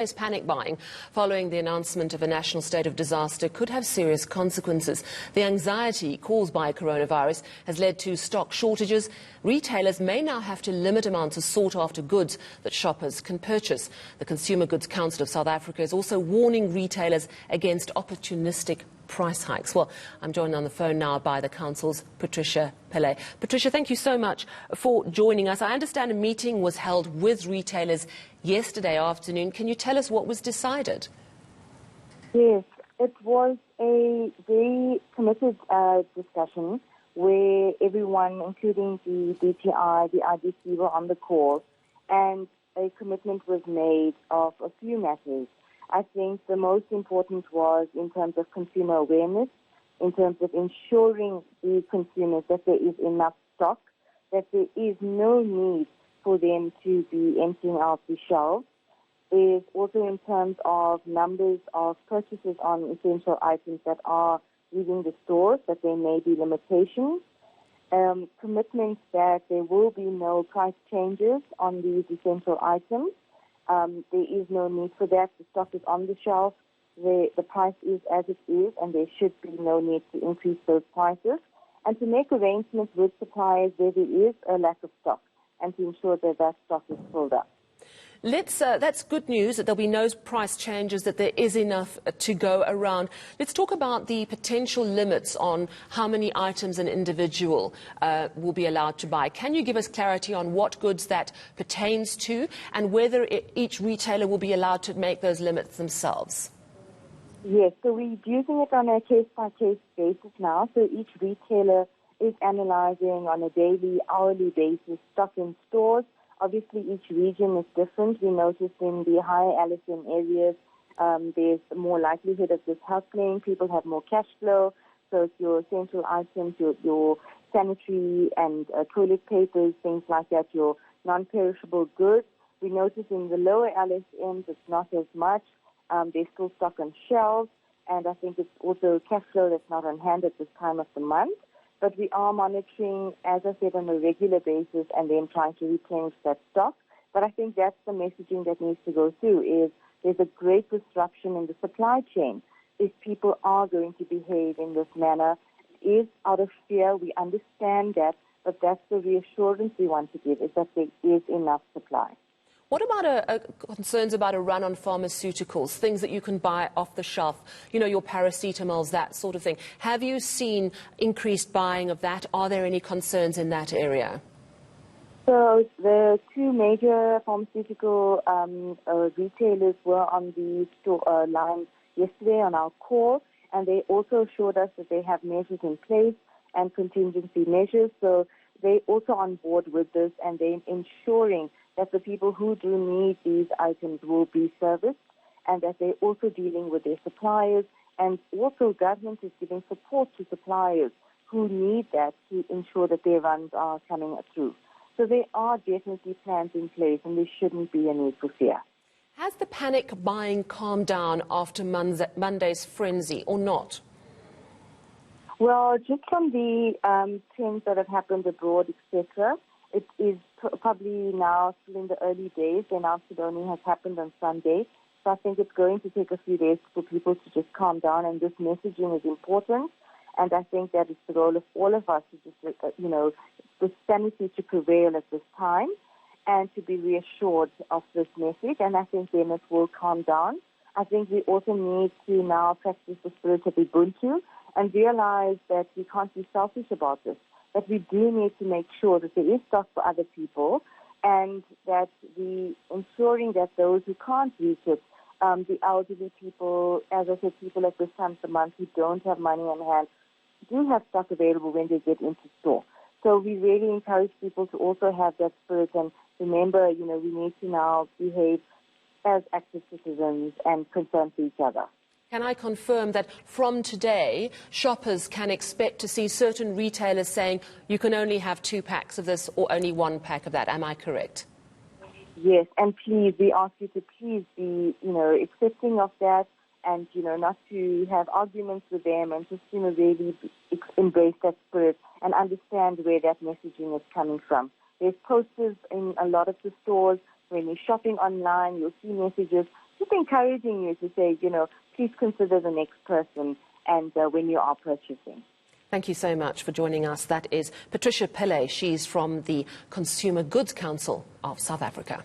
Panic buying following the announcement of a national state of disaster could have serious consequences. The anxiety caused by coronavirus has led to stock shortages. Retailers may now have to limit amounts of sought-after goods that shoppers can purchase. The Consumer Goods Council of South Africa is also warning retailers against opportunistic price hikes. Well, I'm joined on the phone now by the Council's Patricia Pillay. Patricia, thank you so much for joining us. I understand a meeting was held with retailers yesterday afternoon. Can you tell us what was decided? Yes, it was a very committed discussion where everyone, including the DTI, the IDC, were on the call, and a commitment was made of a few matters. I think the most important was in terms of consumer awareness, in terms of ensuring the consumers that there is enough stock, that there is no need for them to be emptying out the shelves. Is also in terms of numbers of purchases on essential items that are leaving the stores, that there may be limitations. Commitments that there will be no price changes on these essential items. There is no need for that. The stock is on the shelf. The price is as it is, and there should be no need to increase those prices. And to make arrangements with suppliers where there is a lack of stock, and to ensure that that stock is filled up. That's good news, that there'll be no price changes, that there is enough to go around. Let's talk about the potential limits on how many items an individual will be allowed to buy. Can you give us clarity on what goods that pertains to, and whether each retailer will be allowed to make those limits themselves? Yes, so we're using it on a case-by-case basis now. So each retailer is analyzing on a daily, hourly basis stock in stores. Obviously, each region is different. We noticed in the higher Allison areas, there's more likelihood of this happening. People have more cash flow. So it's your essential items, your sanitary and toilet papers, things like that, your non-perishable goods. We notice in the lower LSMs, it's not as much. There's still stock on shelves. And I think it's also cash flow that's not on hand at this time of the month. But we are monitoring, as I said, on a regular basis and then trying to replenish that stock. But I think that's the messaging that needs to go through, is there's a great disruption in the supply chain if people are going to behave in this manner. It is out of fear. We understand that, but that's the reassurance we want to give, is that there is enough supply. What about concerns about a run on pharmaceuticals, things that you can buy off the shelf, you know, your paracetamols, that sort of thing? Have you seen increased buying of that? Are there any concerns in that area? So the two major pharmaceutical retailers were on the line yesterday on our call, and they also assured us that they have measures in place and contingency measures. So they're also on board with this, and they're ensuring that the people who do need these items will be serviced, and that they're also dealing with their suppliers, and also government is giving support to suppliers who need that to ensure that their runs are coming through. So there are definitely plans in place, and there shouldn't be a need for fear. Has the panic buying calmed down after Monday's frenzy or not? Well, just from the trends that have happened abroad, etc., it is probably now still in the early days. The announcement only has happened on Sunday. So I think it's going to take a few days for people to just calm down, and this messaging is important. And I think that it's the role of all of us to just, the sanity to prevail at this time and to be reassured of this message. And I think then it will calm down. I think we also need to now practice the spirit of Ubuntu and realize that we can't be selfish about this, that we do need to make sure that there is stock for other people, and that we ensuring that those who can't reach it, the elderly people, as I said, people at this time of the month who don't have money on hand, do have stock available when they get into store. So we really encourage people to also have that spirit and remember, we need to now behave as active citizens and concerned for each other. Can I confirm that from today, shoppers can expect to see certain retailers saying you can only have 2 packs of this or only 1 pack of that? Am I correct? Yes, and please, we ask you to please be, accepting of that, and, not to have arguments with them, and just, really embrace that spirit and understand where that messaging is coming from. There's posters in a lot of the stores. When you're shopping online, you'll see messages. just encouraging you to say, please consider the next person and when you are purchasing. Thank you so much for joining us. That is Patricia Pillay. She's from the Consumer Goods Council of South Africa.